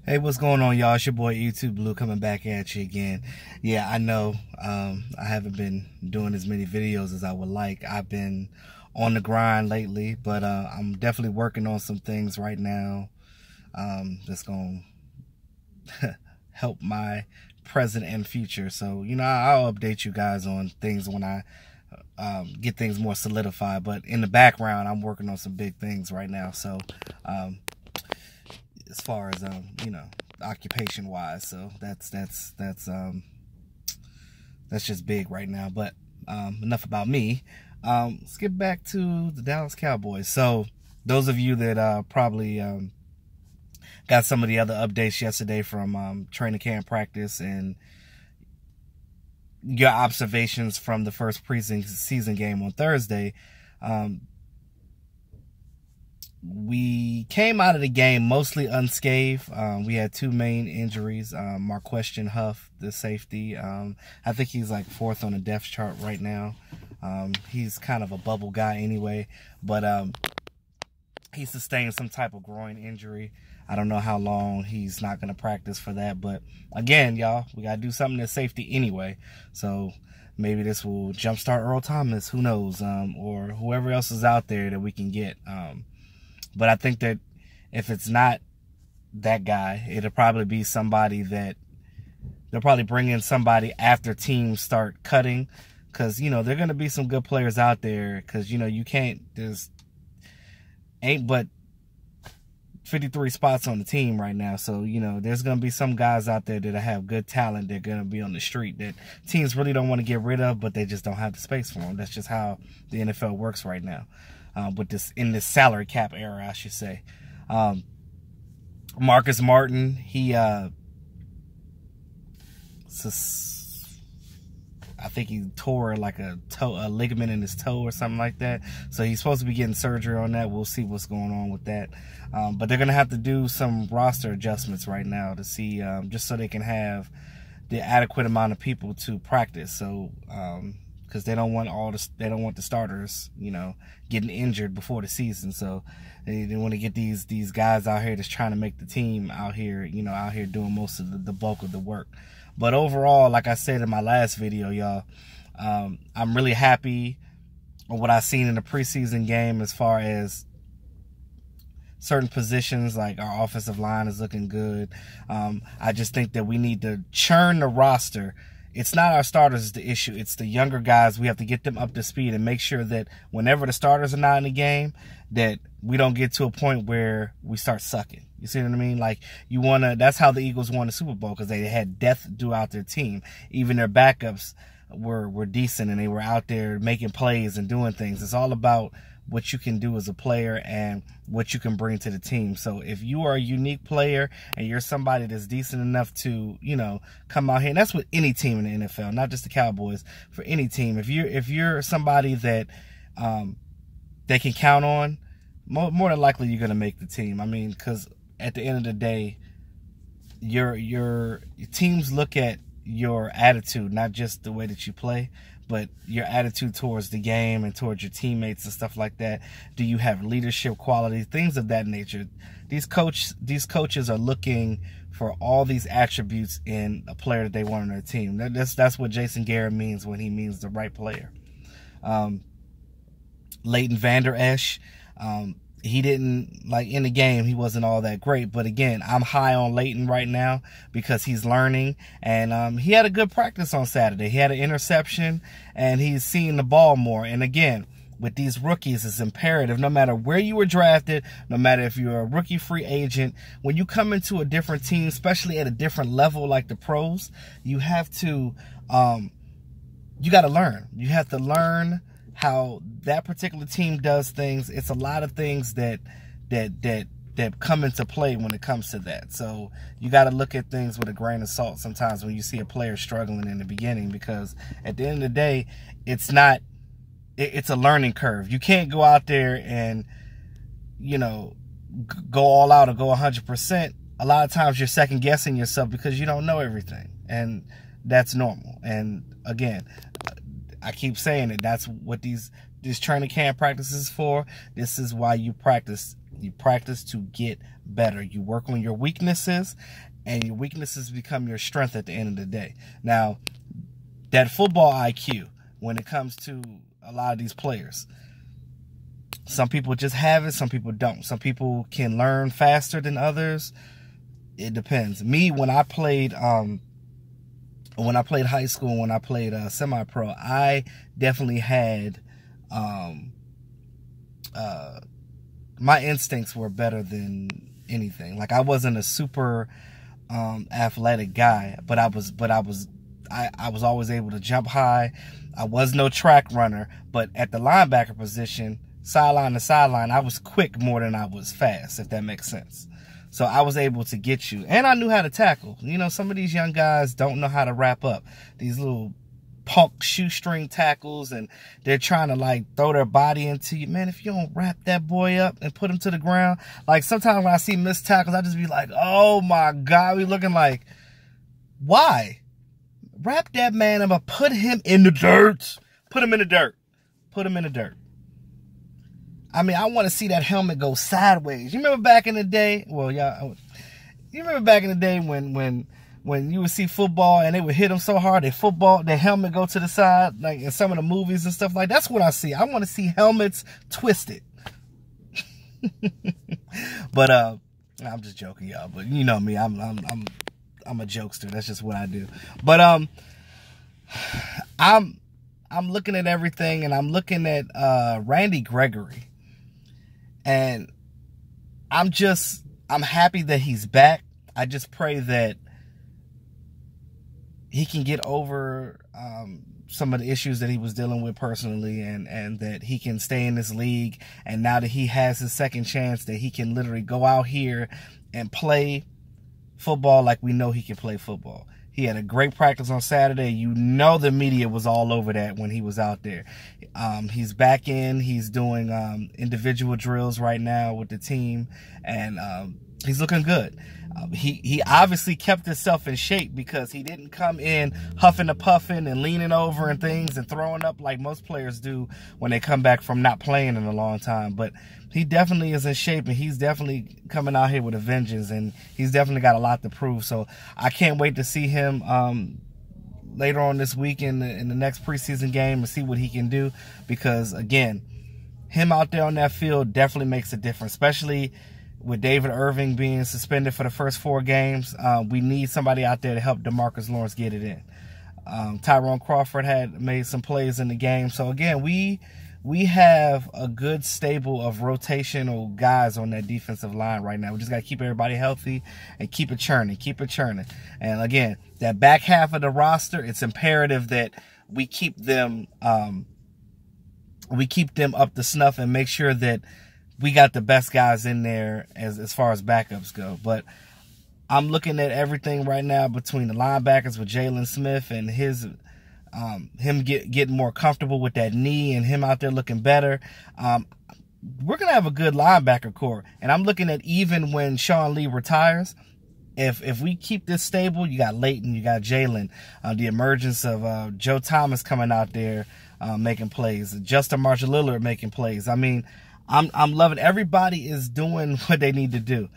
Hey, what's going on, y'all? It's your boy YouTube Blue coming back at you again. Yeah, I know I haven't been doing as many videos as I would like. I've been on the grind lately, but I'm definitely working on some things right now that's going to help my present and future. So, you know, I'll update you guys on things when I get things more solidified. But in the background, I'm working on some big things right now. So, as far as you know, occupation wise, so that's just big right now. But enough about me. Let's get back to the Dallas Cowboys. So those of you that probably got some of the other updates yesterday from training camp practice and your observations from the first preseason game on Thursday, we came out of the game mostly unscathed. We had two main injuries. Marquestion Huff, the safety, I think he's like 4th on the depth chart right now. He's kind of a bubble guy anyway, but he sustained some type of groin injury. I don't know how long he's not going to practice for that. But again, y'all, we got to do something at safety anyway. So maybe this will jumpstart Earl Thomas, who knows, or whoever else is out there that we can get. But I think that if it's not that guy, it'll probably be somebody that they'll probably bring in somebody after teams start cutting. Because, you know, there are going to be some good players out there. Because, you know, you can't, there's ain't but 53 spots on the team right now. So, you know, there's going to be some guys out there that have good talent that are going to be on the street that teams really don't want to get rid of, but they just don't have the space for them. That's just how the NFL works right now. With this, in this salary cap era, I should say. Marcus Martin, he, I think he tore like a ligament in his toe or something like that. So he's supposed to be getting surgery on that. We'll see what's going on with that. But they're going to have to do some roster adjustments right now to see, just so they can have the adequate amount of people to practice. So, because they don't want the starters, you know, getting injured before the season. So they want to get these guys out here that's trying to make the team out here, you know, out here doing most of the bulk of the work. But overall, like I said in my last video, y'all, I'm really happy with what I've seen in the preseason game as far as certain positions, like our offensive line is looking good. I just think that we need to churn the roster. It's not our starters is the issue. It's the younger guys. We have to get them up to speed and make sure that whenever the starters are not in the game, that we don't get to a point where we start sucking. You see what I mean? Like, you want to, that's how the Eagles won the Super Bowl, because they had depth throughout their team. Even their backups were decent, and they were out there making plays and doing things. It's all about what you can do as a player and what you can bring to the team. So if you are a unique player and you're somebody that's decent enough to, you know, come out here, and that's with any team in the NFL, not just the Cowboys, for any team. If you're somebody that they can count on, more than likely you're going to make the team. I mean, because at the end of the day, your teams look at your attitude, not just the way that you play, but your attitude towards the game and towards your teammates and stuff like that. Do you have leadership qualities, things of that nature? These coaches are looking for all these attributes in a player that they want on their team. That's what Jason Garrett means when he means the right player. Leighton Vander Esch, he didn't, like, in the game, he wasn't all that great. But again, I'm high on Leighton right now because he's learning. And he had a good practice on Saturday. He had an interception, and he's seeing the ball more. And again, with these rookies, it's imperative, no matter where you were drafted, no matter if you're a rookie free agent, when you come into a different team, especially at a different level like the pros, you have to, you got to learn. You have to learn how that particular team does things. It's a lot of things that come into play when it comes to that. So you got to look at things with a grain of salt sometimes when you see a player struggling in the beginning, because at the end of the day, it's a learning curve. You can't go out there and, you know, go all out or go 100%. A lot of times you're second guessing yourself because you don't know everything, and that's normal. And again, I keep saying it. That's what this training camp practice is for. This is why you practice. You practice to get better. You work on your weaknesses, and your weaknesses become your strength at the end of the day. Now, that football IQ, when it comes to a lot of these players, some people just have it, some people don't. Some people can learn faster than others. It depends. Me, when I played high school, when I played semi-pro, I definitely had my instincts were better than anything. Like, I wasn't a super athletic guy, but I was always able to jump high. I was no track runner, but at the linebacker position, sideline to sideline, I was quick more than I was fast, if that makes sense. So I was able to get you. And I knew how to tackle. You know, some of these young guys don't know how to wrap up. These little punk shoestring tackles, and they're trying to, like, throw their body into you. Man, if you don't wrap that boy up and put him to the ground, like, sometimes when I see missed tackles, I just be like, oh, my God, we looking like, why? Wrap that man up, put him in the dirt. Put him in the dirt. Put him in the dirt. I mean, I want to see that helmet go sideways. You remember back in the day? Well, y'all, you remember back in the day when you would see football and they would hit them so hard, their helmet go to the side, like in some of the movies and stuff like that. That's what I see. I want to see helmets twisted. But I'm just joking, y'all. But you know me, I'm a jokester. That's just what I do. But I'm looking at everything, and I'm looking at Randy Gregory. And I'm happy that he's back. I just pray that he can get over some of the issues that he was dealing with personally, and that he can stay in this league. And now that he has his second chance, that he can literally go out here and play football like we know he can play football. He had a great practice on Saturday. You know the media was all over that when he was out there. He's back in. He's doing individual drills right now with the team, and he's looking good. He obviously kept himself in shape, because he didn't come in huffing and puffing and leaning over and things and throwing up like most players do when they come back from not playing in a long time. But he definitely is in shape, and he's definitely coming out here with a vengeance, and he's definitely got a lot to prove. So I can't wait to see him later on this week in the next preseason game and see what he can do, because, again, him out there on that field definitely makes a difference, especially with David Irving being suspended for the first 4 games. We need somebody out there to help DeMarcus Lawrence get it in. Tyrone Crawford had made some plays in the game. So, again, we have a good stable of rotational guys on that defensive line right now. We just got to keep everybody healthy and keep it churning, And, again, that back half of the roster, it's imperative that we keep them up to snuff and make sure that we got the best guys in there as far as backups go. But I'm looking at everything right now between the linebackers with Jalen Smith and him getting more comfortable with that knee, and him out there looking better. We're going to have a good linebacker core. And I'm looking at, even when Sean Lee retires, if we keep this stable, you got Leighton, you got Jalen, the emergence of Joe Thomas coming out there making plays, Justin Marshall-Lillard making plays. I mean, I'm loving, everybody is doing what they need to do.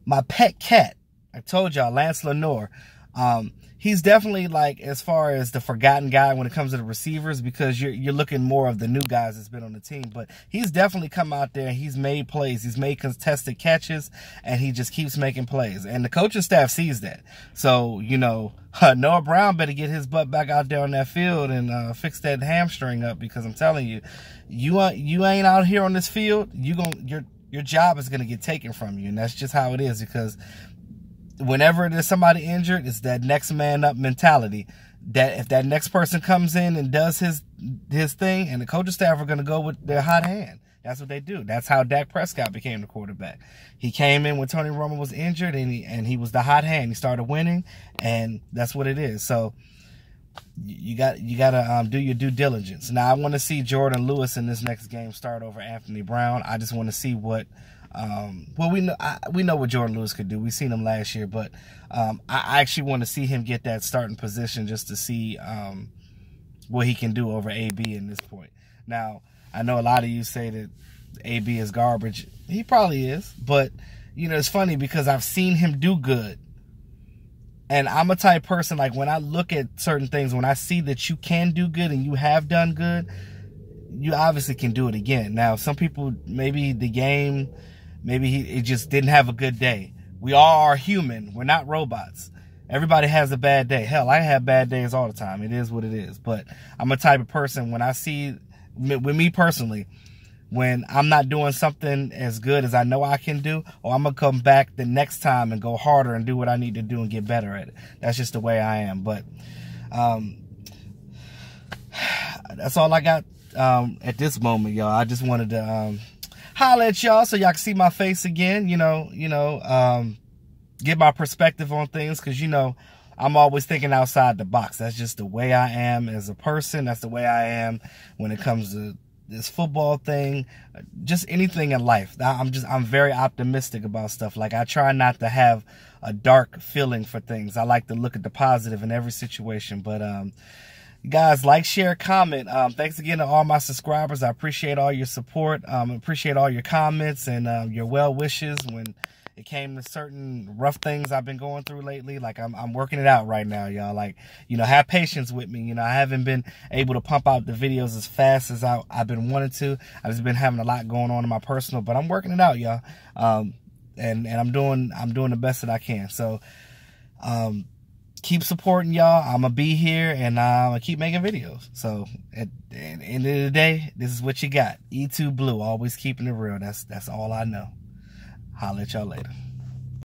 My pet cat, I told y'all, Lance Lenore, he's definitely, like, as far as the forgotten guy when it comes to the receivers, because you're looking more of the new guys that's been on the team. But he's definitely come out there, and he's made plays. He's made contested catches, and he just keeps making plays. And the coaching staff sees that. So, you know, Noah Brown better get his butt back out there on that field and fix that hamstring up, because I'm telling you, you ain't out here on this field, your job is going to get taken from you. And that's just how it is, because whenever there's somebody injured, it's that next man up mentality. That if that next person comes in and does his thing, and the coaching staff are going to go with their hot hand. That's what they do. That's how Dak Prescott became the quarterback. He came in when Tony Romo was injured, and he was the hot hand. He started winning, and that's what it is. So you got to do your due diligence. Now, I want to see Jordan Lewis in this next game start over Anthony Brown. I just want to see what. Well, we know what Jordan Lewis could do. We've seen him last year, but I actually want to see him get that starting position, just to see what he can do over AB in this point. Now, I know a lot of you say that AB is garbage. He probably is, but you know, it's funny because I've seen him do good. And I'm a type of person, like, when I look at certain things, when I see that you can do good and you have done good, you obviously can do it again. Now, some people, maybe the game, maybe it just didn't have a good day. We all are human. We're not robots. Everybody has a bad day. Hell, I have bad days all the time. It is what it is. But I'm a type of person, when I see, with me personally, when I'm not doing something as good as I know I can do, or I'm going to come back the next time and go harder and do what I need to do and get better at it. That's just the way I am. But that's all I got at this moment, y'all. I just wanted to holler at y'all so y'all can see my face again, get my perspective on things, because, I'm always thinking outside the box. That's just the way I am as a person. That's the way I am when it comes to this football thing, just anything in life. I'm very optimistic about stuff. Like, I try not to have a dark feeling for things. I like to look at the positive in every situation. But guys, like, share, comment. Thanks again to all my subscribers. I appreciate all your support. Appreciate all your comments and your well wishes when it came to certain rough things I've been going through lately. Like, I'm working it out right now, y'all. Like, have patience with me. I haven't been able to pump out the videos as fast as I've been wanting to. I've just been having a lot going on in my personal, but I'm working it out, y'all. And I'm doing the best that I can. So, keep supporting y'all. I'm gonna be here, and I'm gonna keep making videos. So at the end of the day, this is what you got. E2 Blue, always keeping it real. That's all I know. Holla at y'all later.